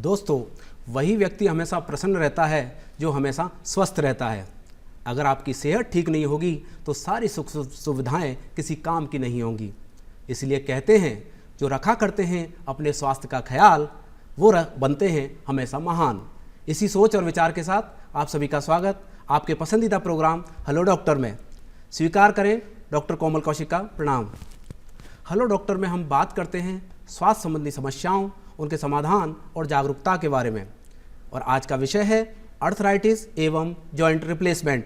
दोस्तों, वही व्यक्ति हमेशा प्रसन्न रहता है जो हमेशा स्वस्थ रहता है। अगर आपकी सेहत ठीक नहीं होगी तो सारी सुख सुविधाएं किसी काम की नहीं होंगी। इसलिए कहते हैं, जो रखा करते हैं अपने स्वास्थ्य का ख्याल, वो बनते हैं हमेशा महान। इसी सोच और विचार के साथ आप सभी का स्वागत आपके पसंदीदा प्रोग्राम हेलो डॉक्टर में। स्वीकार करें डॉक्टर कोमल कौशिक का प्रणाम। हेलो डॉक्टर में हम बात करते हैं स्वास्थ्य संबंधी समस्याओं, उनके समाधान और जागरूकता के बारे में। और आज का विषय है आर्थराइटिस एवं जॉइंट रिप्लेसमेंट।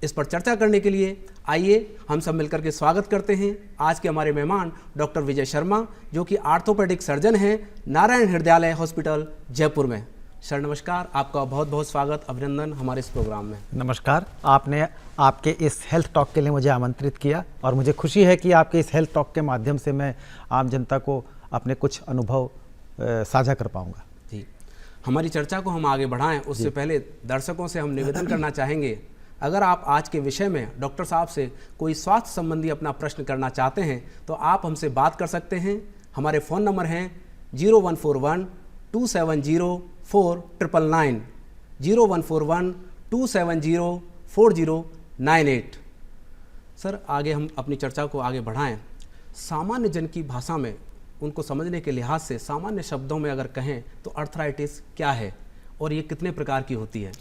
इस पर चर्चा करने के लिए आइए हम सब मिलकर के स्वागत करते हैं आज के हमारे मेहमान डॉक्टर विजय शर्मा, जो कि आर्थोपेडिक सर्जन हैं नारायण हृदयालय हॉस्पिटल जयपुर में। सर नमस्कार, आपका बहुत बहुत स्वागत, अभिनंदन हमारे इस प्रोग्राम में। नमस्कार, आपने आपके इस हेल्थ टॉक के लिए मुझे आमंत्रित किया और मुझे खुशी है कि आपके इस हेल्थ टॉक के माध्यम से मैं आम जनता को अपने कुछ अनुभव साझा कर पाऊंगा। जी, हमारी चर्चा को हम आगे बढ़ाएं उससे पहले दर्शकों से हम निवेदन करना चाहेंगे, अगर आप आज के विषय में डॉक्टर साहब से कोई स्वास्थ्य संबंधी अपना प्रश्न करना चाहते हैं तो आप हमसे बात कर सकते हैं। हमारे फ़ोन नंबर हैं 0141-270-4999, 0141-270-4098। सर, आगे हम अपनी चर्चा को आगे बढ़ाएं। सामान्य जन की भाषा में उनको समझने के लिहाज से सामान्य शब्दों में अगर कहें तो आर्थराइटिस क्या है और ये कितने प्रकार की होती है?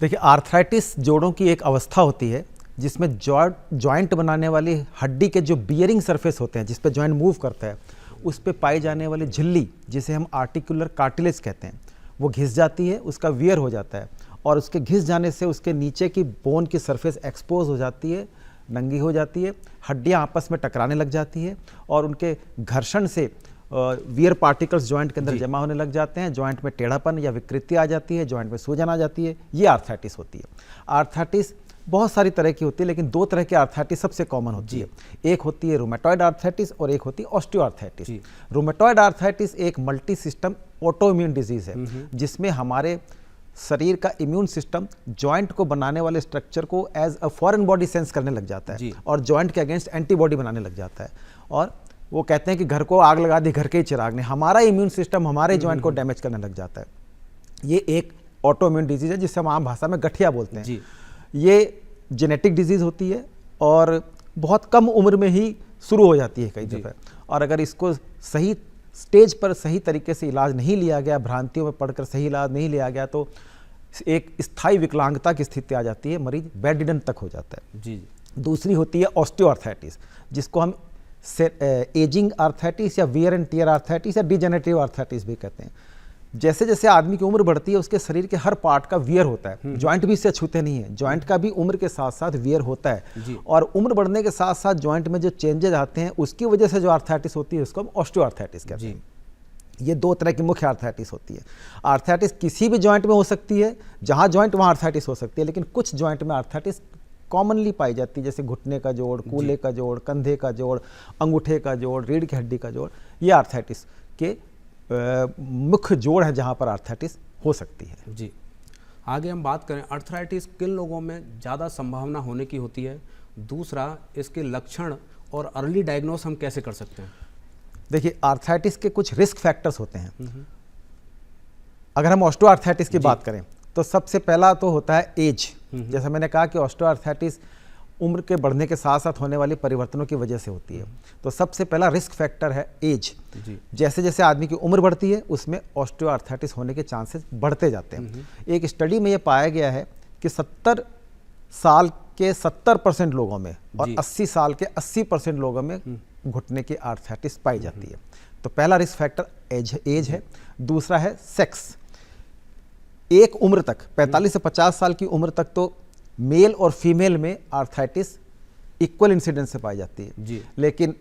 देखिए, आर्थराइटिस जोड़ों की एक अवस्था होती है जिसमें जॉइंट बनाने वाली हड्डी के जो बियरिंग सरफेस होते हैं, जिस पे जॉइंट मूव करता है, उस पे पाई जाने वाली झिल्ली, जिसे हम आर्टिकुलर कार्टिलेज कहते हैं, वो घिस जाती है, उसका वियर हो जाता है और उसके घिस जाने से उसके नीचे की बोन की सरफेस एक्सपोज हो जाती है, नंगी हो जाती है, हड्डियाँ आपस में टकराने लग जाती है और उनके घर्षण से वियर पार्टिकल्स जॉइंट के अंदर जमा होने लग जाते हैं। जॉइंट में टेढ़ापन या विकृति आ जाती है, जॉइंट में सूजन आ जाती है। ये आर्थराइटिस होती है। आर्थराइटिस बहुत सारी तरह की होती है, लेकिन दो तरह की आर्थराइटिस सबसे कॉमन होती है। एक होती है रूमेटॉइड आर्थराइटिस और एक होती है ऑस्टियोआर्थराइटिस। रूमेटॉइड आर्थराइटिस एक multi system auto immune disease है, जिसमें हमारे शरीर का इम्यून सिस्टम जॉइंट को बनाने वाले स्ट्रक्चर को as a foreign body sense करने लग जाता है और जॉइंट के अगेंस्ट एंटीबॉडी बनाने लग जाता है। और वो कहते हैं कि घर को आग लगा दी घर के ही चिराग ने, हमारा इम्यून सिस्टम हमारे जॉइंट को डैमेज करने लग जाता है। ये एक ऑटो इम्यून डिजीज है जिसे हम आम भाषा में गठिया बोलते हैं। ये जेनेटिक डिजीज होती है और बहुत कम उम्र में ही शुरू हो जाती है कई दफ़े। और अगर इसको सही स्टेज पर सही तरीके से इलाज नहीं लिया गया, भ्रांतियों में पढ़कर सही इलाज नहीं लिया गया, तो एक स्थायी विकलांगता की स्थिति आ जाती है, मरीज बेडरिडन तक हो जाता है। दूसरी होती है ऑस्टियोआर्थराइटिस, जिसको हम एजिंग आर्थराइटिस या वियर एंड टियर आर्थराइटिस या डिजेनरेटिव आर्थराइटिस भी कहते हैं। जैसे जैसे आदमी की उम्र बढ़ती है, उसके शरीर के हर पार्ट का वियर होता है। जॉइंट भी इससे छूते नहीं है, जॉइंट का भी उम्र के साथ साथ वियर होता है। और उम्र बढ़ने के साथ साथ जॉइंट में जो चेंजेस आते हैं, उसकी वजह से जो आर्थराइटिस होती है उसको हम ऑस्टियोआर्थराइटिस कहते हैं। ये दो तरह की मुख्य आर्थराइटिस होती है। आर्थराइटिस किसी भी जॉइंट में हो सकती है, जहाँ जॉइंट वहाँ आर्थराइटिस हो सकती है, लेकिन कुछ जॉइंट में आर्थराइटिस कॉमनली पाई जाती है, जैसे घुटने का जोड़, कूल्हे का जोड़, कंधे का जोड़, अंगूठे का जोड़, रीढ़ की हड्डी का जोड़। ये आर्थराइटिस के मुख्य जोड़ है जहाँ पर आर्थराइटिस हो सकती है। जी, आगे हम बात करें, आर्थराइटिस किन लोगों में ज़्यादा संभावना होने की होती है? दूसरा, इसके लक्षण और अर्ली डायग्नोस हम कैसे कर सकते हैं? देखिए, आर्थराइटिस के कुछ रिस्क फैक्टर्स होते हैं। अगर हम ऑस्टियोआर्थराइटिस की बात करें तो सबसे पहला तो होता है एज। जैसा मैंने कहा कि ऑस्टियोआर्थराइटिस उम्र के बढ़ने के साथ साथ होने वाले परिवर्तनों की वजह से होती है, तो सबसे पहला रिस्क फैक्टर है एज। जैसे जैसे आदमी की उम्र बढ़ती है, उसमें ऑस्टियोआर्थराइटिस होने के चांसेस बढ़ते जाते हैं। एक स्टडी में ये पाया गया है कि 70 साल के 70% लोगों में और 80 साल के 80% लोगों में घुटने की आर्थराइटिस पाई जाती है। तो पहला रिस्क फैक्टर एज है। दूसरा है सेक्स। एक उम्र तक 45 से 50 साल की उम्र तक तो मेल और फीमेल में आर्थराइटिस इक्वल इंसिडेंस से पाई जाती है। लेकिन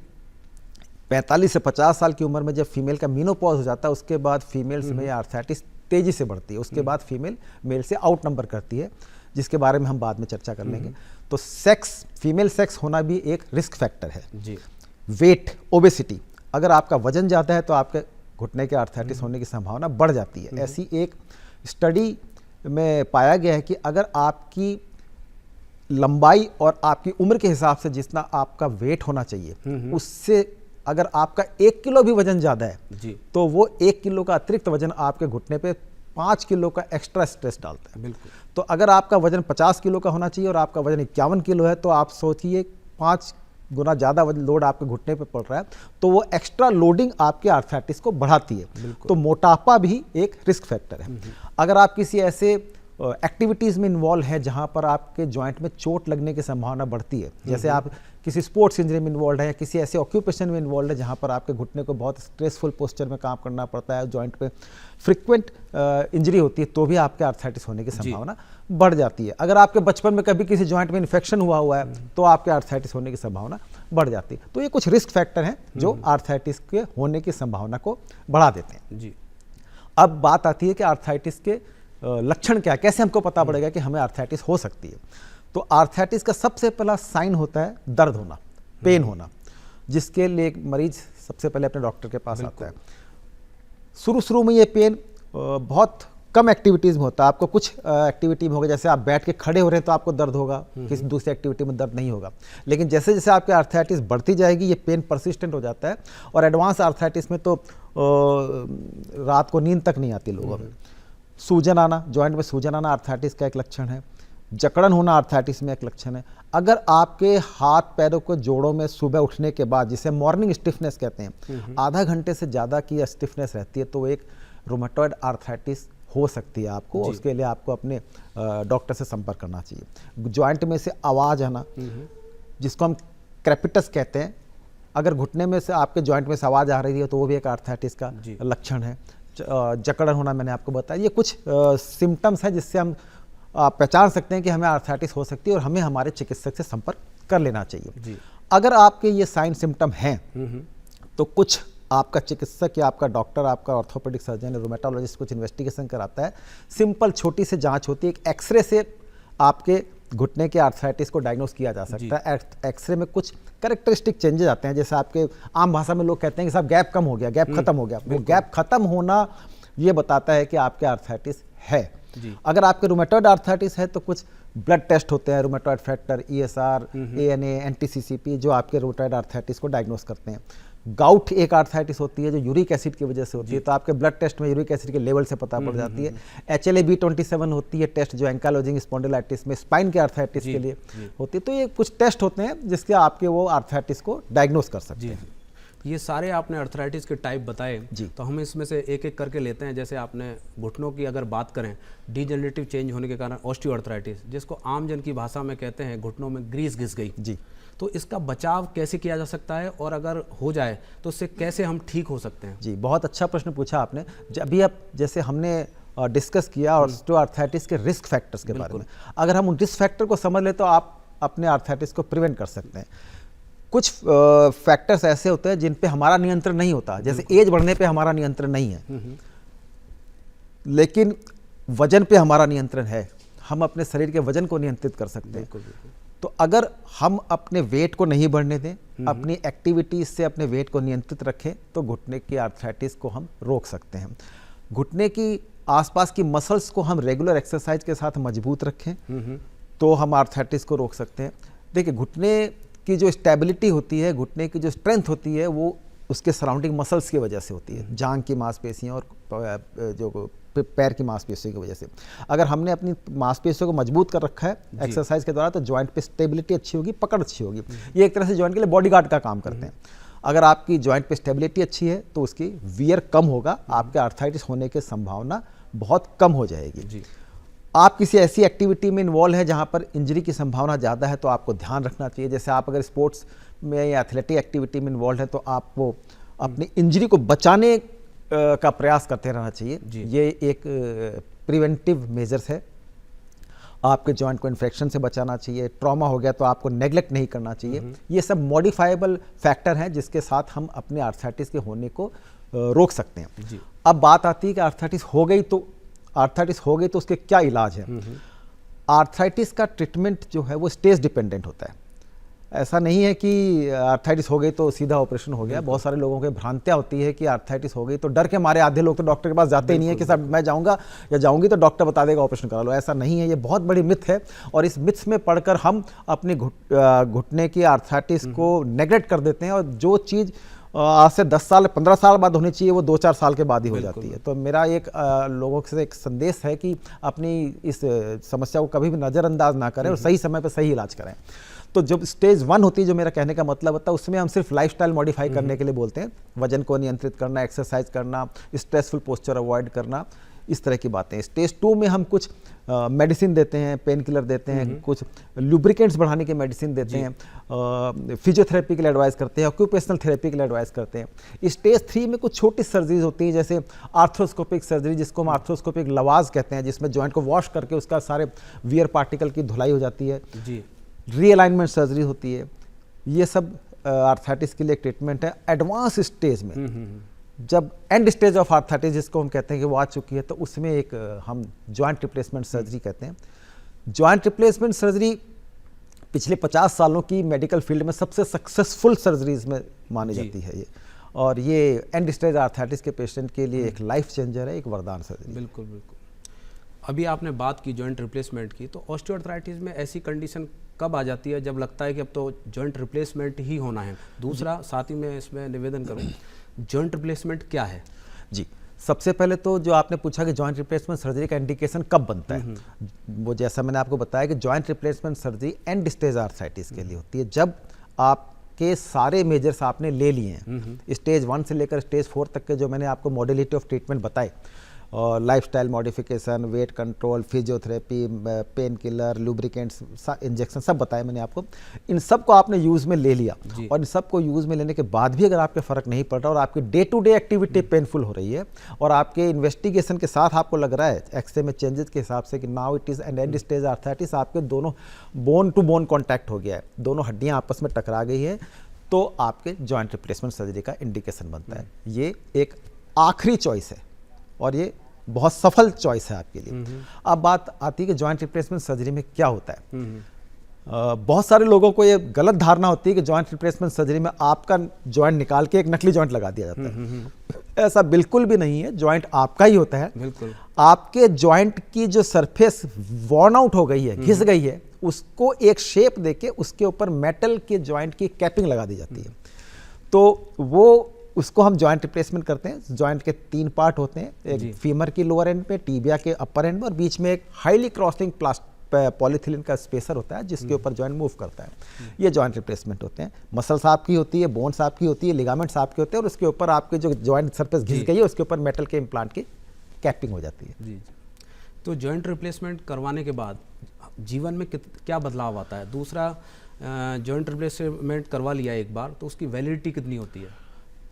45 से 50 साल की उम्र में जब फीमेल का मीनोपॉज हो जाता है, उसके बाद फीमेल्स में आर्थराइटिस तेजी से बढ़ती है। उसके बाद फीमेल मेल से आउट नंबर करती है, जिसके बारे में हम बाद में चर्चा कर लेंगे। तो सेक्स, फीमेल सेक्स होना भी एक रिस्क फैक्टर है। वेट, ओबेसिटी, अगर आपका वजन ज़्यादा है तो आपके घुटने के आर्थराइटिस होने की संभावना बढ़ जाती है। ऐसी एक स्टडी में पाया गया है कि अगर आपकी लंबाई और आपकी उम्र के हिसाब से जितना आपका वेट होना चाहिए, उससे अगर आपका 1 किलो भी वजन ज़्यादा है जी तो वो 1 किलो का अतिरिक्त वजन आपके घुटने पे 5 किलो का एक्स्ट्रा स्ट्रेस डालता है। बिल्कुल। तो अगर आपका वजन 50 किलो का होना चाहिए और आपका वजन 51 किलो है, तो आप सोचिए 5 गुना ज़्यादा लोड आपके घुटने पे पड़ रहा है, तो वो एक्स्ट्रा लोडिंग आपके आर्थराइटिस को बढ़ाती है। तो मोटापा भी एक रिस्क फैक्टर है। अगर आप किसी ऐसे एक्टिविटीज़ में इन्वॉल्व है जहाँ पर आपके जॉइंट में चोट लगने की संभावना बढ़ती है, जैसे आप किसी स्पोर्ट्स इंजरी में इन्वॉल्व है या किसी ऐसे ऑक्यूपेशन में इन्वॉल्व है जहाँ पर आपके घुटने को बहुत स्ट्रेसफुल पोस्चर में काम करना पड़ता है, जॉइंट पे फ्रिक्वेंट इंजरी होती है, तो भी आपके आर्थराइटिस होने की संभावना बढ़ जाती है। अगर आपके बचपन में कभी किसी जॉइंट में इन्फेक्शन हुआ है तो आपके आर्थराइटिस होने की संभावना बढ़ जाती है। तो ये कुछ रिस्क फैक्टर हैं जो आर्थराइटिस के होने की संभावना को बढ़ा देते हैं। जी। अब बात आती है कि आर्थराइटिस के लक्षण क्या है, कैसे हमको पता पड़ेगा कि हमें आर्थराइटिस हो सकती है। तो आर्थराइटिस का सबसे पहला साइन होता है दर्द होना, पेन होना, जिसके लिए एक मरीज सबसे पहले अपने डॉक्टर के पास आता है। शुरू में ये पेन बहुत कम एक्टिविटीज़ में होता है। आपको कुछ एक्टिविटी में होगा, जैसे आप बैठ के खड़े हो रहे हैं तो आपको दर्द होगा, किसी दूसरी एक्टिविटी में दर्द नहीं होगा। लेकिन जैसे जैसे आपके आर्थराइटिस बढ़ती जाएगी ये पेन परसिस्टेंट हो जाता है, और एडवांस आर्थराइटिस में तो रात को नींद तक नहीं आती लोगों में। सूजन आना, जॉइंट में सूजन आना आर्थराइटिस का एक लक्षण है। जकड़न होना आर्थराइटिस में एक लक्षण है। अगर आपके हाथ पैरों को जोड़ों में सुबह उठने के बाद, जिसे मॉर्निंग स्टिफनेस कहते हैं, आधा घंटे से ज़्यादा की स्टिफनेस रहती है, तो एक रूमेटॉइड आर्थराइटिस हो सकती है आपको। उसके लिए आपको अपने डॉक्टर से संपर्क करना चाहिए। जॉइंट में से आवाज़ आना, जिसको हम क्रेपिटस कहते हैं, अगर घुटने में से आपके जॉइंट में से आवाज़ आ रही है तो वो भी एक आर्थराइटिस का लक्षण है। जकड़न होना मैंने आपको बताया। ये कुछ सिम्टम्स हैं जिससे हम पहचान सकते हैं कि हमें आर्थराइटिस हो सकती है और हमें हमारे चिकित्सक से संपर्क कर लेना चाहिए। अगर आपके ये साइन सिम्टम हैं तो कुछ आपका चिकित्सक या आपका डॉक्टर, आपका ऑर्थोपेडिक सर्जन या रूमेटोलॉजिस्ट कुछ इन्वेस्टिगेशन कराता है। सिंपल छोटी सी जांच होती है, एक एक्सरे से आपके घुटने के आर्थराइटिस को डायग्नोस किया जा सकता है। एक्सरे में कुछ कैरेक्टरिस्टिक चेंजेस आते हैं, जैसे आपके आम भाषा में लोग कहते हैं कि साहब गैप कम हो गया, गैप खत्म हो गया। वो गैप खत्म होना ये बताता है कि आपके आर्थराइटिस है। अगर आपके रूमेटॉइड आर्थराइटिस है तो कुछ ब्लड टेस्ट होते हैं, rheumatoid factor, ESR, ANA, NTCCP, जो आपके रूमेटॉइड आर्थराइटिस को डायग्नोस करते हैं। गाउट एक आर्थराइटिस होती है जो यूरिक एसिड की वजह से होती है, तो आपके ब्लड टेस्ट में यूरिक एसिड के लेवल से पता पड़ जाती है। HLA-B27 होती है टेस्ट, जो एंकालोजिंग स्पॉन्डिलाइटिस में स्पाइन के आर्थराइटिस के लिए होती है। तो ये कुछ टेस्ट होते हैं जिसके आपके वो आर्थराइटिस को डायग्नोस कर सकते हैं। ये सारे आपने अर्थराइटिस के टाइप बताए, तो हम इसमें से एक एक करके लेते हैं। जैसे आपने घुटनों की अगर बात करें, डीजेनरेटिव चेंज होने के कारण ऑस्टियोआर्थराइटिस, जिसको आम जन की भाषा में कहते हैं घुटनों में ग्रीस घिस गई जी, तो इसका बचाव कैसे किया जा सकता है, और अगर हो जाए तो उससे कैसे हम ठीक हो सकते हैं? जी, बहुत अच्छा प्रश्न पूछा आपने। अभी आप जैसे हमने डिस्कस किया ऑस्टियोआर्थराइटिस के रिस्क फैक्टर्स के बारे में, अगर हम उन रिस्क फैक्टर को समझ ले तो आप अपने आर्थराइटिस को प्रिवेंट कर सकते हैं। कुछ फैक्टर्स ऐसे होते हैं जिन पे हमारा नियंत्रण नहीं होता, जैसे एज बढ़ने पे हमारा नियंत्रण नहीं है, लेकिन वजन पे हमारा नियंत्रण है। हम अपने शरीर के वजन को नियंत्रित कर सकते हैं। तो अगर हम अपने वेट को नहीं बढ़ने दें, अपनी एक्टिविटीज से अपने वेट को नियंत्रित रखें, तो घुटने की आर्थराइटिस को हम रोक सकते हैं। घुटने की आसपास की मसल्स को हम रेगुलर एक्सरसाइज के साथ मजबूत रखें तो हम आर्थराइटिस को रोक सकते हैं। देखिए, घुटने की जो स्टेबिलिटी होती है, घुटने की जो स्ट्रेंथ होती है, वो उसके सराउंडिंग मसल्स की वजह से होती है, जांघ की मांसपेशियां और जो पैर की मांसपेशियों की वजह से। अगर हमने अपनी मांसपेशियों को मजबूत कर रखा है एक्सरसाइज के द्वारा, तो जॉइंट पे स्टेबिलिटी अच्छी होगी, पकड़ अच्छी होगी। ये एक तरह से जॉइंट के लिए बॉडीगार्ड का काम करते हैं। अगर आपकी जॉइंट पे स्टेबिलिटी अच्छी है तो उसकी वियर कम होगा, आपके आर्थराइटिस होने की संभावना बहुत कम हो जाएगी। आप किसी ऐसी एक्टिविटी में इन्वॉल्व है जहाँ पर इंजरी की संभावना ज़्यादा है, तो आपको ध्यान रखना चाहिए। जैसे आप अगर स्पोर्ट्स में या एथलेटिक एक्टिविटी में इन्वॉल्व है तो आपको अपनी इंजरी को बचाने का प्रयास करते रहना चाहिए। ये एक प्रिवेंटिव मेजर्स है। आपके जॉइंट को इन्फेक्शन से बचाना चाहिए। ट्रॉमा हो गया तो आपको नेग्लेक्ट नहीं करना चाहिए। ये सब मॉडिफाइबल फैक्टर हैं जिसके साथ हम अपने आर्थराइटिस के होने को रोक सकते हैं। अब बात आती है कि आर्थराइटिस हो गई तो उसके क्या इलाज है। आर्थराइटिस का ट्रीटमेंट जो है वो स्टेज डिपेंडेंट होता है। ऐसा नहीं है कि आर्थराइटिस हो गई तो सीधा ऑपरेशन हो गया। बहुत सारे लोगों के भ्रांतियाँ होती है कि आर्थराइटिस हो गई तो डर के मारे आधे लोग तो डॉक्टर के पास जाते ही नहीं है कि साहब मैं जाऊंगा या जाऊंगी तो डॉक्टर बता देगा ऑपरेशन करा लो। ऐसा नहीं है, ये बहुत बड़ी मिथ है। और इस मिथ में पढ़कर हम अपने घुटने की आर्थराइटिस को नेग्लेक्ट कर देते हैं, और जो चीज़ आज से 10 साल 15 साल बाद होनी चाहिए, वो 2-4 साल के बाद ही हो जाती है। तो मेरा एक लोगों से एक संदेश है कि अपनी इस समस्या को कभी भी नज़रअंदाज ना करें और सही समय पर सही इलाज करें। तो जब स्टेज 1 होती है, जो मेरा कहने का मतलब होता है, उसमें हम सिर्फ लाइफस्टाइल मॉडिफाई करने के लिए बोलते हैं, वजन को नियंत्रित करना, एक्सरसाइज करना, स्ट्रेसफुल पोस्चर अवॉइड करना, इस तरह की बातें। स्टेज 2 में हम कुछ मेडिसिन देते हैं, पेन किलर देते हैं, कुछ लुब्रिकेंट्स बढ़ाने की मेडिसिन देते हैं, फिजियोथेरेपी के लिए एडवाइस करते हैं, ऑक्यूपेशनल थेरेपी के लिए एडवाइस करते हैं। स्टेज 3 में कुछ छोटी सर्जरीज होती हैं, जैसे आर्थ्रोस्कोपिक सर्जरी, जिसको हम आर्थ्रोस्कोपिक लवाज कहते हैं, जिसमें जॉइंट को वॉश करके उसका सारे वियर पार्टिकल की धुलाई हो जाती है। जी। रीअलाइनमेंट सर्जरी होती है। ये सब आर्थराइटिस के लिए ट्रीटमेंट है। एडवांस स्टेज में जब एंड स्टेज ऑफ आर्थराइटिस जिसको हम कहते हैं कि वो आ चुकी है, तो उसमें एक हम जॉइंट रिप्लेसमेंट सर्जरी कहते हैं। जॉइंट रिप्लेसमेंट सर्जरी पिछले 50 सालों की मेडिकल फील्ड में सबसे सक्सेसफुल सर्जरीज में मानी जाती है ये, और ये एंड स्टेज आर्थराइटिस के पेशेंट के लिए एक लाइफ चेंजर है, एक वरदान सर्जरी। बिल्कुल बिल्कुल। अभी आपने बात की जॉइंट रिप्लेसमेंट की, तो ऑस्टियोआर्थराइटिस में ऐसी कंडीशन कब आ जाती है जब लगता है कि अब तो जॉइंट रिप्लेसमेंट ही होना है? दूसरा, साथ ही मैं इसमें निवेदन करूं, जॉइंट रिप्लेसमेंट क्या है? जी, सबसे पहले तो जो आपने पूछा कि जॉइंट रिप्लेसमेंट सर्जरी का इंडिकेशन कब बनता है, वो जैसा मैंने आपको बताया कि joint replacement surgery and stage arthritis के लिए होती है, जब आपके सारे मेजर्स आपने ले लिए हैं। स्टेज 1 से लेकर स्टेज 4 तक के जो मैंने आपको मॉडलिटी ऑफ ट्रीटमेंट बताए, और lifestyle modification, weight control, physiotherapy, pain killer, lubricants, injection, सब बताए मैंने आपको। इन सब को आपने यूज़ में ले लिया, और इन सब को यूज़ में लेने के बाद भी अगर आपके फ़र्क नहीं पड़ रहा और आपकी day to day activity painful हो रही है, और आपके इन्वेस्टिगेशन के साथ आपको लग रहा है एक्सरे में चेंजेस के हिसाब से कि now it is and stage arthritis, आपके दोनों बोन टू बोन कॉन्टैक्ट हो गया है, दोनों हड्डियाँ आपस में टकरा गई है, तो आपके जॉइंट रिप्लेसमेंट सर्जरी का इंडिकेशन बनता है। ये एक आखिरी चॉइस है और ये बहुत सफल चॉइस है आपके लिए। अब बात आती है कि जॉइंट रिप्लेसमेंट सर्जरी में क्या होता है। बहुत सारे लोगों को ये गलत धारणा होती है कि जॉइंट रिप्लेसमेंट सर्जरी में आपका जॉइंट निकाल के एक नकली जॉइंट लगा दिया जाता है। ऐसा बिल्कुल भी नहीं है, जॉइंट आपका ही होता है। बिल्कुल। आपके जॉइंट की जो सरफेस वॉर्न आउट हो गई है, घिस गई है, उसको एक शेप देके उसके ऊपर मेटल के जॉइंट की कैपिंग लगा दी जाती है, तो वो उसको हम जॉइंट रिप्लेसमेंट करते हैं। जॉइंट के 3 पार्ट होते हैं, एक फीमर की लोअर एंड पे, टीबिया के अपर एंड में, और बीच में एक हाईली क्रॉसिंग पॉलीथिलीन का स्पेसर होता है जिसके ऊपर जॉइंट मूव करता है। ये जॉइंट रिप्लेसमेंट होते हैं। मसल्स आपकी होती है, बोन्स आपकी होती है, लिगामेंट्स आपके होते हैं, और उसके ऊपर आपके जो जॉइंट सरफेस घिस गई है उसके ऊपर मेटल के इम्प्लांट की कैपिंग हो जाती है। जी। तो जॉइंट रिप्लेसमेंट करवाने के बाद जीवन में क्या बदलाव आता है? दूसरा, जॉइंट रिप्लेसमेंट करवा लिया एक बार, तो उसकी वैलिडिटी कितनी होती है?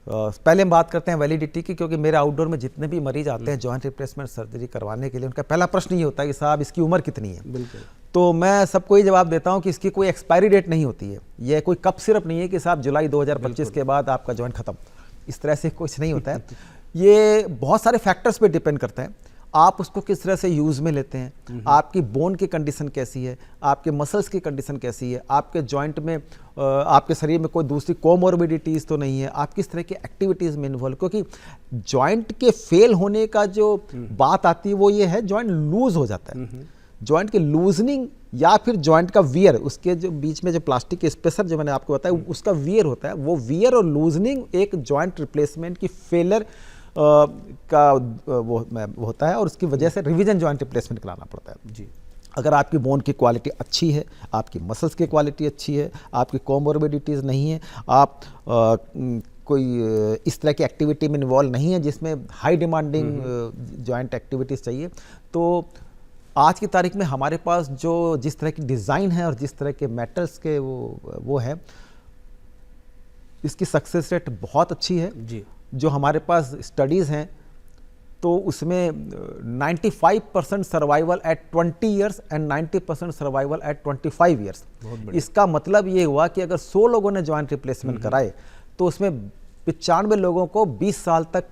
पहले हम बात करते हैं वैलिडिटी की, क्योंकि मेरे आउटडोर में जितने भी मरीज आते हैं जॉइंट रिप्लेसमेंट सर्जरी करवाने के लिए, उनका पहला प्रश्न ये होता है कि साहब इसकी उम्र कितनी है। बिल्कुल। तो मैं सबको ये जवाब देता हूँ कि इसकी कोई एक्सपायरी डेट नहीं होती है। ये कोई कप सिरप नहीं है कि साहब जुलाई 2025 के बाद आपका जॉइंट खत्म, इस तरह से कुछ नहीं होता है। ये बहुत सारे फैक्टर्स पे डिपेंड करता है। आप उसको किस तरह से यूज़ में लेते हैं, आपकी बोन की कंडीशन कैसी है, आपके मसल्स की कंडीशन कैसी है, आपके जॉइंट में आपके शरीर में कोई दूसरी कोमोर्बिडिटीज़ तो नहीं है, आप किस तरह की एक्टिविटीज़ में इन्वॉल्व, क्योंकि जॉइंट के फेल होने का जो बात आती है वो ये है, जॉइंट लूज हो जाता है। जॉइंट के लूजनिंग या फिर जॉइंट का वियर, उसके जो बीच में जो प्लास्टिक के स्पेसर जो मैंने आपको बताया उसका वियर होता है, वो वियर और लूजनिंग एक जॉइंट रिप्लेसमेंट की फेलियर का वो होता है, और उसकी वजह से रिवीजन जॉइंट रिप्लेसमेंट कराना पड़ता है। जी। अगर आपकी बोन की क्वालिटी अच्छी है, आपकी मसल्स की क्वालिटी अच्छी है, आपकी कोमोर्बिडिटीज़ नहीं है, आप कोई इस तरह की एक्टिविटी में इन्वॉल्व नहीं है जिसमें हाई डिमांडिंग जॉइंट एक्टिविटीज़ चाहिए, तो आज की तारीख में हमारे पास जो जिस तरह की डिज़ाइन है और जिस तरह के मेटल्स के वो है, इसकी सक्सेस रेट बहुत अच्छी है। जी। जो हमारे पास स्टडीज़ हैं तो उसमें 95% survival at 20 years and 90% survival at 25 years. इसका मतलब ये हुआ कि अगर 100 लोगों ने जॉइंट रिप्लेसमेंट कराए तो उसमें 95 लोगों को 20 साल तक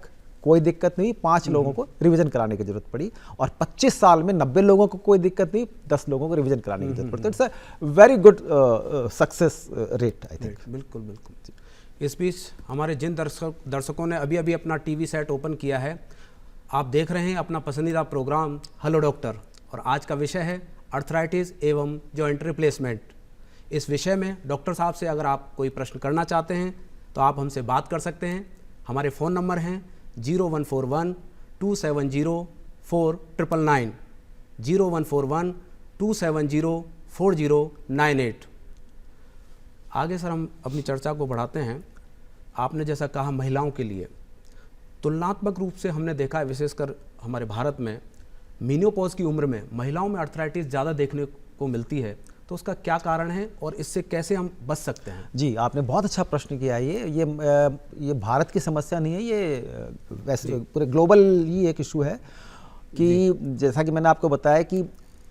कोई दिक्कत नहीं, 5 लोगों को रिवीजन कराने की जरूरत पड़ी, और 25 साल में 90 लोगों को कोई दिक्कत नहीं, 10 लोगों को रिवीजन कराने की जरूरत पड़ती है। It's a very good success rate I think. बिल्कुल बिल्कुल। इस बीच हमारे जिन दर्शकों ने अभी अभी अपना टीवी सेट ओपन किया है, आप देख रहे हैं अपना पसंदीदा प्रोग्राम हेलो डॉक्टर, और आज का विषय है आर्थराइटिस एवं जॉइंट रिप्लेसमेंट। इस विषय में डॉक्टर साहब से अगर आप कोई प्रश्न करना चाहते हैं तो आप हमसे बात कर सकते हैं। हमारे फ़ोन नंबर हैं 0141-270-4999, 0141-270-4098। आगे सर हम अपनी चर्चा को बढ़ाते हैं। आपने जैसा कहा महिलाओं के लिए, तुलनात्मक रूप से हमने देखा है विशेषकर हमारे भारत में मीनोपॉज की उम्र में महिलाओं में आर्थराइटिस ज़्यादा देखने को मिलती है, तो उसका क्या कारण है और इससे कैसे हम बच सकते हैं? जी, आपने बहुत अच्छा प्रश्न किया है। ये भारत की समस्या नहीं है, ये वैसे पूरे ग्लोबल ही एक इशू है कि जैसा कि मैंने आपको बताया कि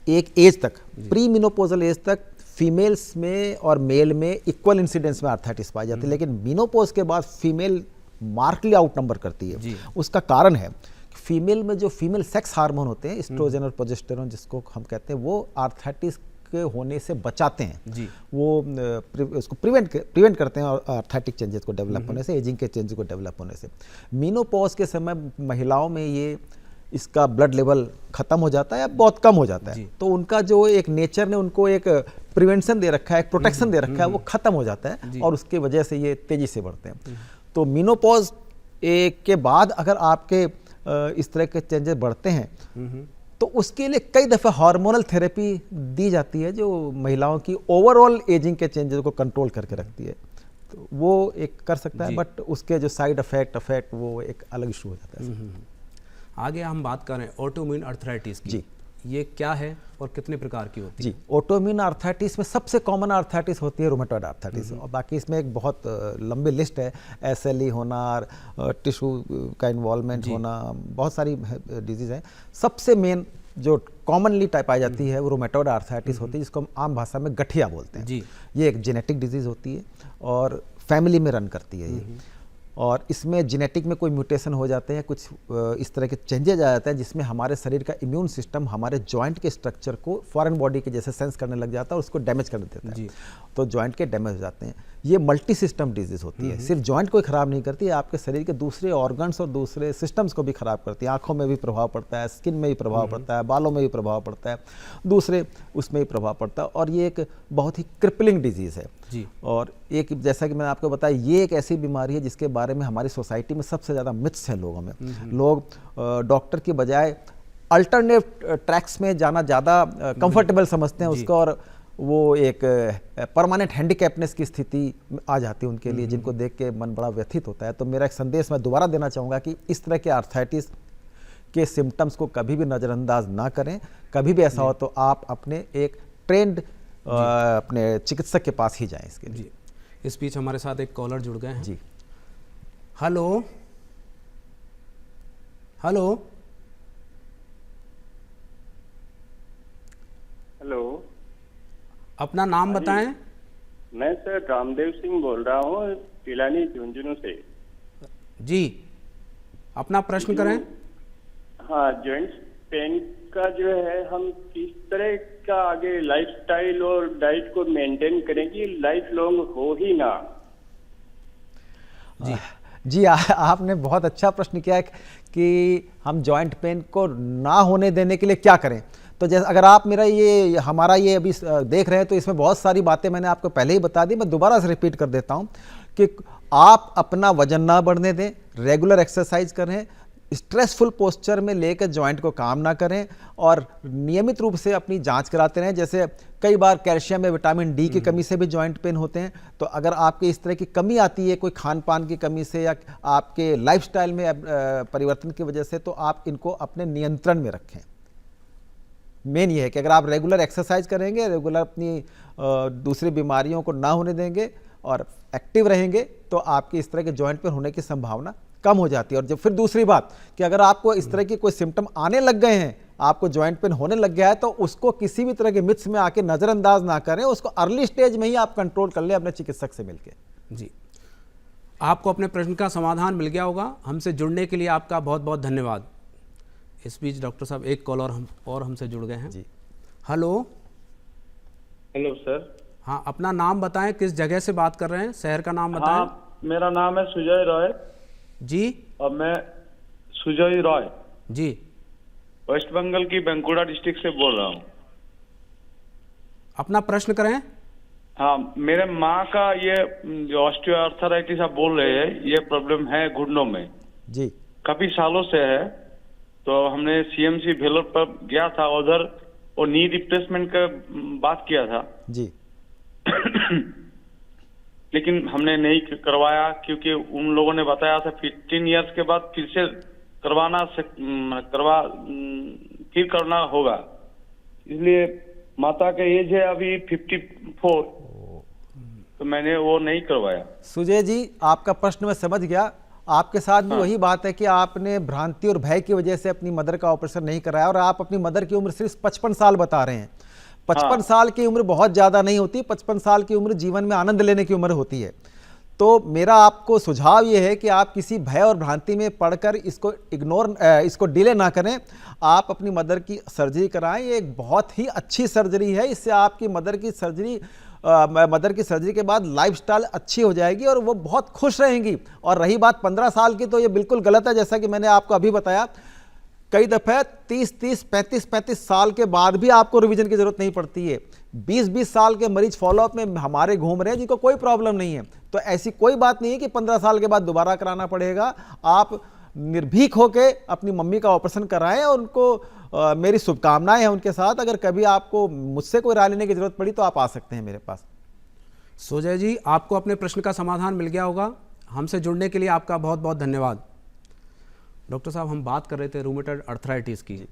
एक एज तक, प्री मीनोपोजल एज तक फीमेल्स में और मेल में इक्वल इंसिडेंस में आर्थराइटिस पाई जाती है, लेकिन मीनोपोज के बाद फीमेल मार्कली आउट नंबर करती है। उसका कारण है फीमेल में जो फीमेल सेक्स हार्मोन होते हैं, एस्ट्रोजन और प्रोजेस्टेरोन जिसको हम कहते हैं, वो आर्थराइटिस के होने से बचाते हैं जी। वो उसको प्रिवेंट करते हैं और आर्थराइटिक चेंजेस को डेवलप होने से, एजिंग के चेंजेस को डेवलप होने से। मीनोपॉज के समय महिलाओं में ये इसका ब्लड लेवल खत्म हो जाता है या बहुत कम हो जाता है, तो उनका जो एक नेचर ने उनको एक प्रिवेंशन दे रखा है, एक प्रोटेक्शन दे रखा है, वो खत्म हो जाता है और उसकी वजह से ये तेजी से बढ़ते हैं। तो मीनोपॉज के बाद अगर आपके इस तरह के चेंजेस बढ़ते हैं तो उसके लिए कई दफ़ा हार्मोनल थेरेपी दी जाती है जो महिलाओं की ओवरऑल एजिंग के चेंजेस को कंट्रोल करके रखती है। तो वो एक कर सकता है, बट उसके जो साइड इफेक्ट वो एक अलग इशू हो जाता है। आगे हम बात करें ऑटोइम्यून आर्थराइटिस की। जी, ये क्या है और कितने प्रकार की होती है? जी, ऑटोइम्यून आर्थराइटिस में सबसे कॉमन आर्थराइटिस होती है रूमेटॉइड आर्थराइटिस, और बाकी इसमें एक बहुत लंबी लिस्ट है, एसएलई होना, टिश्यू का इन्वॉल्वमेंट होना, बहुत सारी डिजीज़ हैं। सबसे मेन जो कॉमनली टाइप पाई जाती है वो रूमेटॉइड आर्थराइटिस होती है, जिसको हम आम भाषा में गठिया बोलते हैं। ये एक जेनेटिक डिजीज़ होती है और फैमिली में रन करती है ये, और इसमें जेनेटिक में कोई म्यूटेशन हो जाते हैं, कुछ इस तरह के चेंजेज आ जाते हैं जिसमें हमारे शरीर का इम्यून सिस्टम हमारे जॉइंट के स्ट्रक्चर को फॉरेन बॉडी के जैसे सेंस करने लग जाता है और उसको डैमेज कर देता है। तो जॉइंट के डैमेज हो जाते हैं। ये मल्टी सिस्टम डिजीज होती है, सिर्फ जॉइंट को ही खराब नहीं करती है, आपके शरीर के दूसरे ऑर्गन्स और दूसरे सिस्टम्स को भी खराब करती है। आंखों में भी प्रभाव पड़ता है, स्किन में भी प्रभाव पड़ता है, बालों में भी प्रभाव पड़ता है, दूसरे उसमें भी प्रभाव पड़ता है, और ये एक बहुत ही क्रिपलिंग डिजीज़ है। और एक, जैसा कि मैंने आपको बताया, ये एक ऐसी बीमारी है जिसके बारे में हमारी सोसाइटी में सबसे ज़्यादा मिथ्स हैं लोगों में। लोग डॉक्टर की बजाय अल्टरनेट ट्रैक्स में जाना ज़्यादा कंफर्टेबल समझते हैं उसको, और वो एक परमानेंट हैंडीकैपनेस की स्थिति आ जाती है उनके लिए, जिनको देख के मन बड़ा व्यथित होता है। तो मेरा एक संदेश मैं दोबारा देना चाहूँगा कि इस तरह के आर्थराइटिस के सिम्टम्स को कभी भी नज़रअंदाज ना करें। कभी भी ऐसा हो तो आप अपने एक ट्रेंड अपने चिकित्सक के पास ही जाएं इसके लिए। इस बीच हमारे साथ एक कॉलर जुड़ गए हैं। जी, हेलो हेलो हेलो, अपना नाम बताएं। मैं सर रामदेव सिंह बोल रहा हूँ, पिलानी झुंझुनू से। जी, अपना प्रश्न करें। हाँ, जॉइंट पेन का जो है, हम किस तरह का आगे लाइफस्टाइल और डाइट को मेंटेन करें कि लाइफ लॉन्ग हो ही ना? जी, आपने बहुत अच्छा प्रश्न किया है कि हम जॉइंट पेन को ना होने देने के लिए क्या करें। तो जैसे अगर आप मेरा हमारा ये अभी देख रहे हैं तो इसमें बहुत सारी बातें मैंने आपको पहले ही बता दी, मैं दोबारा से रिपीट कर देता हूं कि आप अपना वजन ना बढ़ने दें, रेगुलर एक्सरसाइज करें, स्ट्रेसफुल पोस्चर में लेकर जॉइंट को काम ना करें, और नियमित रूप से अपनी जांच कराते रहें। जैसे कई बार कैल्शियम या विटामिन डी की कमी से भी जॉइंट पेन होते हैं, तो अगर आपके इस तरह की कमी आती है कोई खान पान की कमी से या आपके लाइफस्टाइल में परिवर्तन की वजह से, तो आप इनको अपने नियंत्रण में रखें। मेन ये है कि अगर आप रेगुलर एक्सरसाइज करेंगे, रेगुलर अपनी दूसरी बीमारियों को ना होने देंगे और एक्टिव रहेंगे, तो आपकी इस तरह के जॉइंट पेन होने की संभावना कम हो जाती है। और जब फिर दूसरी बात कि अगर आपको इस तरह की कोई सिम्टम आने लग गए हैं, आपको जॉइंट पेन होने लग गया है, तो उसको किसी भी तरह के मिथ्स में आके नज़रअंदाज ना करें, उसको अर्ली स्टेज में ही आप कंट्रोल कर लें अपने चिकित्सक से मिलकर। जी, आपको अपने प्रश्न का समाधान मिल गया होगा। हमसे जुड़ने के लिए आपका बहुत बहुत धन्यवाद। इस बीच डॉक्टर साहब एक कॉल और हमसे जुड़ गए हैं। जी, हेलो सर। हाँ, अपना नाम बताएं, किस जगह से बात कर रहे हैं, शहर का नाम बताएं। हाँ, मेरा नाम है सुजय रॉय। जी, और मैं सुजय रॉय जी, वेस्ट बंगाल की बांकुड़ा डिस्ट्रिक्ट से बोल रहा हूँ। अपना प्रश्न करें। हाँ, मेरे माँ का ये जो ऑस्टियोआर्थराइटिस आप बोल रहे हैं, ये प्रॉब्लम है घुटनों में, जी काफी सालों से है। तो हमने सीएमसी भेलोर पर गया था, उधर वो नी रिप्लेसमेंट का बात किया था, जी लेकिन हमने नहीं करवाया क्योंकि उन लोगों ने बताया था 15 इयर्स के बाद फिर से फिर करना होगा। इसलिए माता का एज है अभी 54, तो मैंने वो नहीं करवाया। सुजय जी, आपका प्रश्न मैं समझ गया। आपके साथ भी वही बात है कि आपने भ्रांति और भय की वजह से अपनी मदर का ऑपरेशन नहीं कराया, और आप अपनी मदर की उम्र सिर्फ 55 साल बता रहे हैं। 55 साल की उम्र बहुत ज़्यादा नहीं होती। 55 साल की उम्र जीवन में आनंद लेने की उम्र होती है। तो मेरा आपको सुझाव ये है कि आप किसी भय और भ्रांति में पड़कर इसको डिले ना करें। आप अपनी मदर की सर्जरी कराएं। ये एक बहुत ही अच्छी सर्जरी है। इससे आपकी मदर की सर्जरी के बाद लाइफस्टाइल अच्छी हो जाएगी और वो बहुत खुश रहेंगी। और रही बात 15 साल की, तो ये बिल्कुल गलत है। जैसा कि मैंने आपको अभी बताया, कई दफ़े 30-30, 35-35 साल के बाद भी आपको रिवीजन की जरूरत नहीं पड़ती है। 20-20 साल के मरीज फॉलोअप में हमारे घूम रहे हैं जिनको कोई प्रॉब्लम नहीं है। तो ऐसी कोई बात नहीं है कि 15 साल के बाद दोबारा कराना पड़ेगा। आप निर्भीक होकर अपनी मम्मी का ऑपरेशन कराएं, और उनको मेरी शुभकामनाएं हैं उनके साथ। अगर कभी आपको मुझसे कोई राय लेने की जरूरत पड़ी तो आप आ सकते हैं मेरे पास। सुजय जी, आपको अपने प्रश्न का समाधान मिल गया होगा। हमसे जुड़ने के लिए आपका बहुत बहुत धन्यवाद। डॉक्टर साहब, हम बात कर रहे थे रूमेटॉइड अर्थराइटिस की।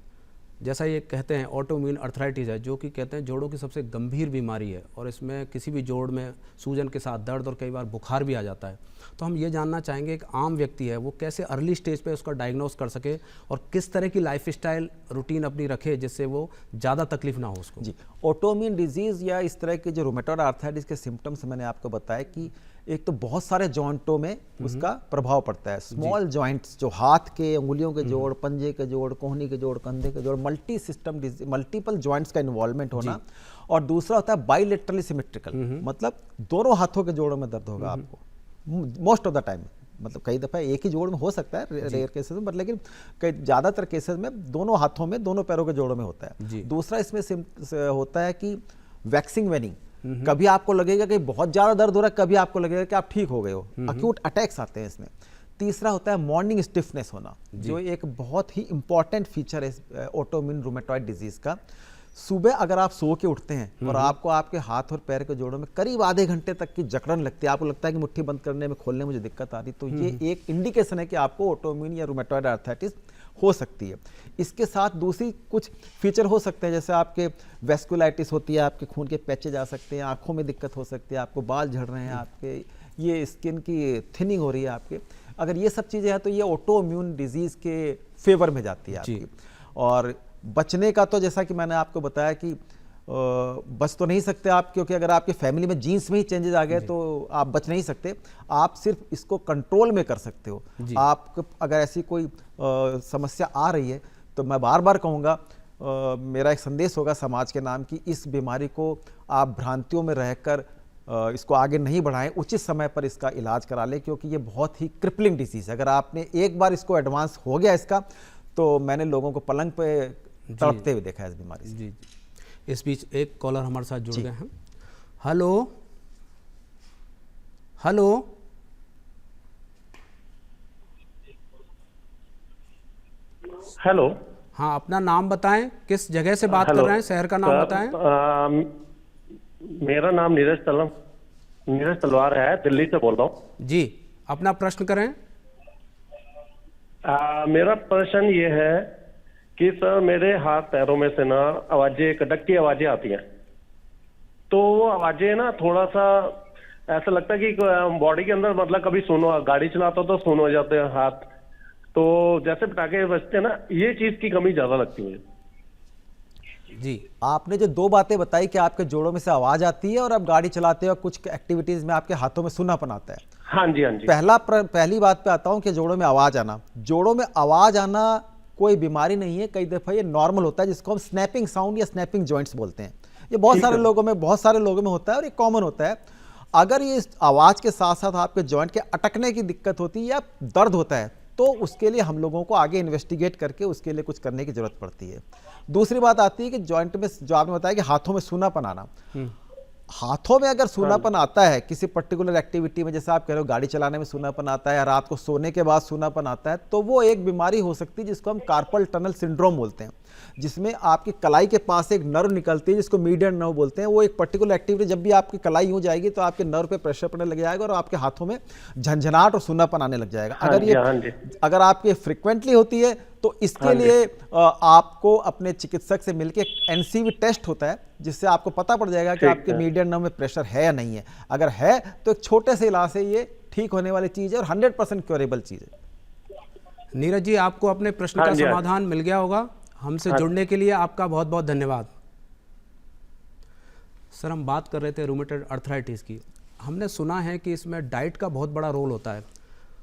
जैसा ये कहते हैं ऑटोइम्यून अर्थराइटिस है, जो कि कहते हैं जोड़ों की सबसे गंभीर बीमारी है, और इसमें किसी भी जोड़ में सूजन के साथ दर्द और कई बार बुखार भी आ जाता है। तो हम ये जानना चाहेंगे, एक आम व्यक्ति है वो कैसे अर्ली स्टेज पे उसका डायग्नोस कर सके, और किस तरह की लाइफस्टाइल रूटीन अपनी रखे जिससे वो ज़्यादा तकलीफ ना हो उसको। जी, ऑटोइम्यून डिजीज़ या इस तरह के जो रूमेटॉइड आर्थराइटिस के सिम्टम्स मैंने आपको बताया कि एक तो बहुत सारे जॉइंटों में उसका प्रभाव पड़ता है। स्मॉल जॉइंट्स, जो हाथ के, उंगलियों के जोड़, पंजे के जोड़, कोहनी के जोड़, कंधे के जोड़, मल्टीपल जॉइंट्स का इन्वॉल्वमेंट होना। और दूसरा होता है बाइलेटरली सिमेट्रिकल, मतलब दोनों हाथों के जोड़ों में दर्द होगा आपको मोस्ट ऑफ द टाइम। मतलब कई दफ़ा एक ही जोड़ में हो सकता है रेयर केसेस में, बट लेकिन कई ज़्यादातर केसेस में दोनों हाथों में, दोनों पैरों के जोड़ों में होता है। दूसरा इसमें होता है कि वैक्सिंग वेनिंग। कभी आपको लगेगा कि बहुत ज़्यादा दर्द हो रहा है, कभी आपको लगेगा कि आप ठीक हो गए हो। अक्यूट अटैक्स आते हैं इसमें। तीसरा होता है मॉर्निंग स्टिफनेस होना, जो एक बहुत ही इंपॉर्टेंट फीचर है ऑटोइम्यून रूमेटॉइड डिजीज़ का। सुबह अगर आप सो के उठते हैं और आपको आपके हाथ और पैर के जोड़ों में करीब आधे घंटे तक की जकड़न लगती है, आपको लगता है कि मुट्ठी बंद करने में, खोलने में मुझे दिक्कत आ रही, तो ये एक इंडिकेशन है कि आपको ऑटोइम्यून या रूमेटॉइड आर्थराइटिस हो सकती है। इसके साथ दूसरी कुछ फीचर हो सकते हैं, जैसे आपके वेस्कुलाइटिस होती है, आपके खून के पैचेज आ सकते हैं, आंखों में दिक्कत हो सकती है, आपको बाल झड़ रहे हैं, आपके ये स्किन की थिनिंग हो रही है आपके। अगर ये सब चीज़ें हैं तो ये ऑटोइम्यून डिजीज़ के फेवर में जाती है आपकी। और बचने का तो जैसा कि मैंने आपको बताया कि बच तो नहीं सकते आप, क्योंकि अगर आपकी फैमिली में जीन्स में ही चेंजेस आ गए तो आप बच नहीं सकते। आप सिर्फ इसको कंट्रोल में कर सकते हो। आपको अगर ऐसी कोई समस्या आ रही है तो मैं बार बार कहूँगा, मेरा एक संदेश होगा समाज के नाम की, इस बीमारी को आप भ्रांतियों में रहकर इसको आगे नहीं बढ़ाएं, उचित समय पर इसका इलाज करा लें, क्योंकि ये बहुत ही क्रिपलिंग डिसीज़ है। अगर आपने एक बार इसको एडवांस हो गया इसका, तो मैंने लोगों को पलंग पे तड़पते हुए देखा है इस बीमारी से। जी, इस बीच एक कॉलर हमारे साथ जुड़ गए हैं। Hello hello, hello. हाँ, अपना नाम बताएं, किस जगह से बात कर रहे हैं, शहर का नाम बताएं। मेरा नाम नीरज तलवार है, दिल्ली से बोल रहा हूँ। जी, अपना प्रश्न करें। मेरा प्रश्न ये है कि सर, मेरे हाथ पैरों में से ना आवाजें, कड़कती आवाजें आती हैं। तो वो आवाजें ना थोड़ा सा ऐसा लगता है कि बॉडी के अंदर, मतलब कभी सुनो, गाड़ी चलाता तो सुन हो जाते हैं हाथ, तो जैसे पटाखे बजते हैं ना, ये चीज की कमी ज्यादा लगती है। जी, आपने जो दो बातें बताई कि आपके जोड़ों में से आवाज आती है और आप गाड़ी चलाते हो, कुछ एक्टिविटीज में आपके हाथों में सुनापन आता है। हाँ जी, हाँ जी। पहली बात पे आता हूं कि जोड़ों में आवाज आना। जोड़ों में आवाज आना कोई बीमारी नहीं है, कई दफा ये नॉर्मल होता है, जिसको हम स्नैपिंग साउंड या स्नैपिंग जॉइंट्स बोलते हैं। ये बहुत सारे लोगों में होता है और ये कॉमन होता है। अगर ये आवाज के साथ साथ आपके जॉइंट के अटकने की दिक्कत होती है या दर्द होता है, तो उसके लिए हम लोगों को आगे इन्वेस्टिगेट करके उसके लिए कुछ करने की जरूरत पड़ती है। दूसरी बात आती है कि जॉइंट में, जो आपने बताया कि हाथों में सूनापन आना, हाथों में अगर सूनापन आता है किसी पर्टिकुलर एक्टिविटी में, जैसे आप कह रहे हो गाड़ी चलाने में सूनापन आता है या रात को सोने के बाद सूनापन आता है, तो वो एक बीमारी हो सकती है जिसको हम कार्पल टनल सिंड्रोम बोलते हैं, जिसमें आपकी कलाई के पास एक नर्व निकलती है जिसको मीडियन नर्व बोलते हैं। वो एक पर्टिकुलर एक्टिविटी, जब भी आपकी कलाई यूं जाएगी तो आपके नर्व पे प्रेशर पड़ने लग जाएगा और आपके हाथों में झंझनाहट और सूनापन आने लग जाएगा। अगर आपके फ्रिक्वेंटली होती है तो इसके लिए आपको अपने चिकित्सक से मिलकर एनसीवी टेस्ट होता है जिससे आपको पता पड़ जाएगा कि आपके मीडियन नर्व में प्रेशर है या नहीं है। अगर है तो एक छोटे से इलाज से ये ठीक होने वाली चीज़ है और 100% क्योरेबल चीज़ है। नीरज जी, आपको अपने प्रश्न का समाधान मिल गया होगा। हमसे जुड़ने के लिए आपका बहुत बहुत धन्यवाद। सर, हम बात कर रहे थे रूमेटॉइड अर्थराइटिस की। हमने सुना है कि इसमें डाइट का बहुत बड़ा रोल होता है।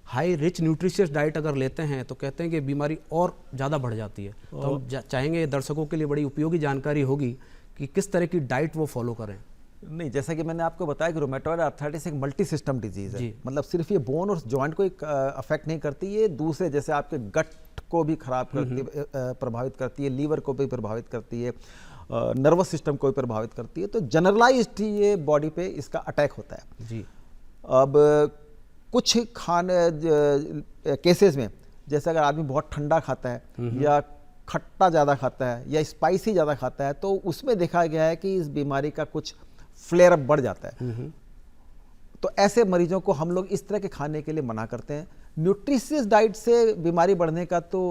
हाई रिच न्यूट्रिशियस डाइट अगर लेते हैं तो कहते हैं कि बीमारी और ज़्यादा बढ़ जाती है। तो हम चाहेंगे दर्शकों के लिए बड़ी उपयोगी जानकारी होगी कि किस तरह की डाइट वो फॉलो करें। नहीं, जैसा कि मैंने आपको बताया कि रूमेटॉइड अर्थराइटिस एक मल्टी सिस्टम डिजीज है। मतलब सिर्फ ये बोन और जॉइंट को अफेक्ट नहीं करती, ये दूसरे जैसे आपके गट को भी खराब करती है, प्रभावित करती है, लीवर को भी प्रभावित करती है, नर्वस सिस्टम को भी प्रभावित करती है। तो जनरलाइज्ड ही ये बॉडी पे इसका अटैक होता है जी। अब कुछ खाने केसेस में, जैसे अगर आदमी बहुत ठंडा खाता है या खट्टा ज़्यादा खाता है या स्पाइसी ज़्यादा खाता है, तो उसमें देखा गया है कि इस बीमारी का कुछ फ्लेयर अप बढ़ जाता है। तो ऐसे मरीजों को हम लोग इस तरह के खाने के लिए मना करते हैं। न्यूट्रिशियस डाइट से बीमारी बढ़ने का तो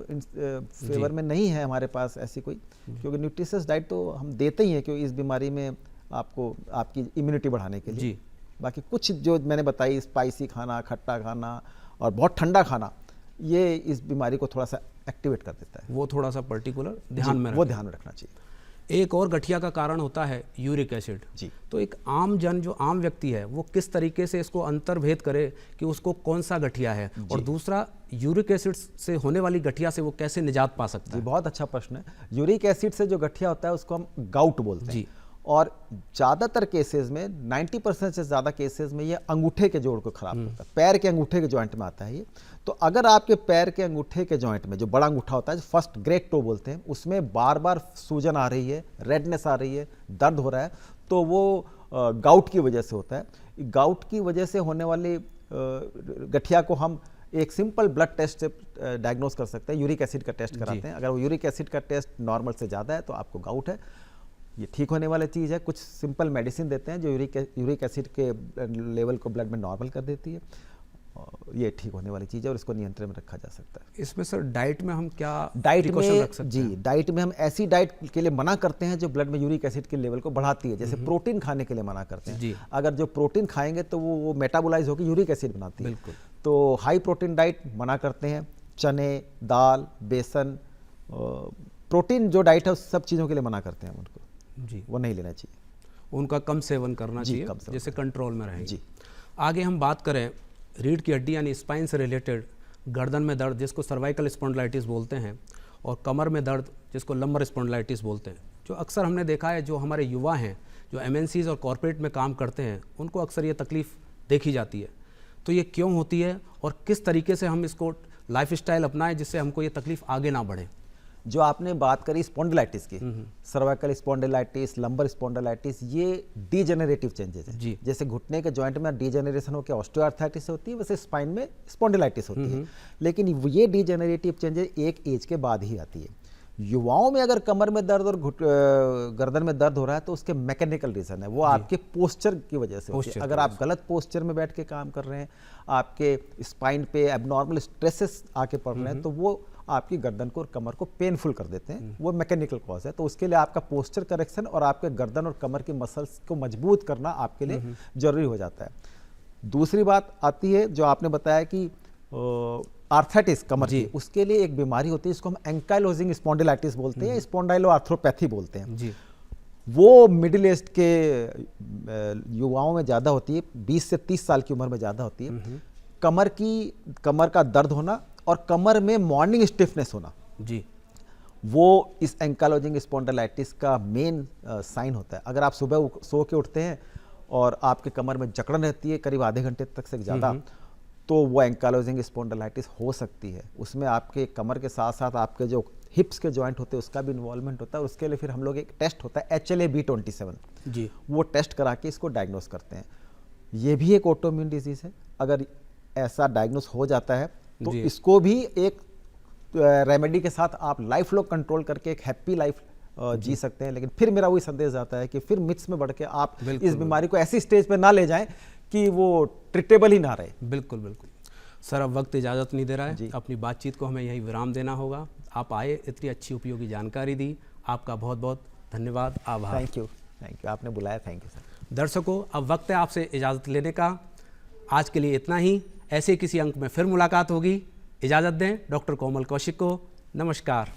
फेवर में नहीं है हमारे पास ऐसी कोई, क्योंकि न्यूट्रिशियस डाइट तो हम देते ही हैं क्योंकि इस बीमारी में आपको आपकी इम्यूनिटी बढ़ाने के लिए। बाकी कुछ जो मैंने बताई, स्पाइसी खाना, खट्टा खाना और बहुत ठंडा खाना, ये इस बीमारी को थोड़ा सा एक्टिवेट कर देता है। वो थोड़ा सा पर्टिकुलर ध्यान में रखना चाहिए। एक और गठिया का कारण होता है यूरिक एसिड जी। तो एक आम जन, जो आम व्यक्ति है, वो किस तरीके से इसको अंतर्भेद करे कि उसको कौन सा गठिया है, और दूसरा यूरिक एसिड से होने वाली गठिया से वो कैसे निजात पा सकता है? बहुत अच्छा प्रश्न है। यूरिक एसिड से जो गठिया होता है उसको हम गाउट बोलते हैं, और ज़्यादातर केसेस में 90% से ज़्यादा केसेस में ये अंगूठे के जोड़ को खराब करता है, पैर के अंगूठे के जॉइंट में आता है ये। तो अगर आपके पैर के अंगूठे के जॉइंट में जो बड़ा अंगूठा होता है, जो फर्स्ट ग्रेट टो बोलते हैं, उसमें बार बार सूजन आ रही है, रेडनेस आ रही है, दर्द हो रहा है, तो वो गाउट की वजह से होता है। गाउट की वजह से होने वाली गठिया को हम एक सिंपल ब्लड टेस्ट से डायग्नोस कर सकते हैं। यूरिक एसिड का टेस्ट कराते हैं। अगर वो यूरिक एसिड का टेस्ट नॉर्मल से ज़्यादा है तो आपको गाउट है। ये ठीक होने वाली चीज़ है। कुछ सिंपल मेडिसिन देते हैं जो यूरिक एसिड के लेवल को ब्लड में नॉर्मल कर देती है। ये ठीक होने वाली चीज़ है और इसको नियंत्रण में रखा जा सकता है। इसमें सर डाइट में हम क्या डाइट में रख सकते हैं? जी, डाइट में हम ऐसी डाइट के लिए मना करते हैं जो ब्लड में यूरिक एसिड के लेवल को बढ़ाती है। जैसे प्रोटीन खाने के लिए मना करते हैं। अगर जो प्रोटीन खाएंगे तो वो मेटाबोलाइज होकर यूरिक एसिड बनाती है। बिल्कुल। तो हाई प्रोटीन डाइट मना करते हैं। चने, दाल, बेसन, प्रोटीन जो डाइट है उस सब चीज़ों के लिए मना करते हैं उनको जी, वो नहीं लेना चाहिए। उनका कम सेवन करना चाहिए जैसे कंट्रोल में रहे जी। आगे हम बात करें रीढ़ की हड्डी यानी स्पाइन से रिलेटेड गर्दन में दर्द जिसको सर्वाइकल स्पॉन्डिलाइटिस बोलते हैं, और कमर में दर्द जिसको लंबर स्पॉन्डिलाइटिस बोलते हैं, जो अक्सर हमने देखा है जो हमारे युवा हैं जो एमएनसीज और कॉर्पोरेट में काम करते हैं उनको अक्सर ये तकलीफ़ देखी जाती है। तो ये क्यों होती है और किस तरीके से हम इसको लाइफस्टाइल अपनाएं जिससे हमको ये तकलीफ़ आगे ना बढ़े? जो आपने बात करी स्पॉन्डिलाइटिस की, सर्वाइकल स्पॉन्डिलाइटिस, लंबर स्पॉन्डिलाइटिस, ये डीजेनरेटिव चेंजेस हैं। जैसे घुटने के जॉइंट में डीजेनरेशन होकर ऑस्टियोआर्थराइटिस होती है, वैसे स्पाइन में स्पॉन्डिलाइटिस होती है। लेकिन ये डीजेनरेटिव चेंजेस एक एज के बाद ही आती है। युवाओं में अगर कमर में दर्द और गर्दन में दर्द हो रहा है तो उसके मैकेनिकल रीजन है, वो आपके पोस्चर की वजह से होती है। अगर आप गलत पोस्चर में बैठ के काम कर रहे हैं, आपके स्पाइन पे एबनॉर्मल स्ट्रेसेस आके पड़ रहे हैं, तो वो आपकी गर्दन को और कमर को पेनफुल कर देते हैं। वो मैकेनिकल कॉज है। तो उसके लिए आपका पोस्चर करेक्शन और आपके गर्दन और कमर की मसल्स को मजबूत करना आपके लिए जरूरी हो जाता है। दूसरी बात आती है जो आपने बताया कि आर्थराइटिस कमर की, उसके लिए एक बीमारी होती है जिसको हम एंकाइलोजिंग स्पॉन्डिलाइटिस बोलते हैं, स्पॉन्डाइलोआर्थ्रोपैथी बोलते हैं जी। वो मिडिल एज के युवाओं में ज़्यादा होती है, 20 से 30 साल की उम्र में ज़्यादा होती है। कमर का दर्द होना और कमर में मॉर्निंग स्टिफनेस होना जी, वो इस एंकाइलोजिंग स्पॉन्डिलाइटिस का मेन साइन होता है। अगर आप सुबह सो के उठते हैं और आपके कमर में जकड़न रहती है करीब आधे घंटे तक से ज़्यादा, तो वो एंकाइलोजिंग स्पॉन्डिलाइटिस हो सकती है। उसमें आपके कमर के साथ साथ आपके जो हिप्स के जॉइंट होते हैं उसका भी इन्वॉल्वमेंट होता है। उसके लिए फिर हम लोग एक टेस्ट होता है HLA-B27, जी, वो टेस्ट करा के इसको डायग्नोस करते हैं। ये भी एक ऑटोइम्यून डिजीज़ है। अगर ऐसा डायग्नोस हो जाता है तो जी। इसको भी एक रेमेडी के साथ आप लाइफ लॉन्ग कंट्रोल करके एक हैप्पी लाइफ जी सकते हैं। लेकिन फिर मेरा वही संदेश आता है कि फिर मिथ्स में बढ़ के आप बिल्कुल, इस बीमारी को ऐसी स्टेज पे ना ले जाएं कि वो ट्रीटेबल ही ना रहे। बिल्कुल बिल्कुल। सर अब वक्त इजाज़त नहीं दे रहा है, जी। अपनी बातचीत को हमें यहीं विराम देना होगा। आप आए, इतनी अच्छी उपयोगी जानकारी दी, आपका बहुत बहुत धन्यवाद, आभार। थैंक यू, आपने बुलाया, थैंक यू सर। दर्शकों, अब वक्त है आपसे इजाज़त लेने का। आज के लिए इतना ही। ऐसे किसी अंक में फिर मुलाकात होगी। इजाज़त दें डॉक्टर कोमल कौशिक को। नमस्कार।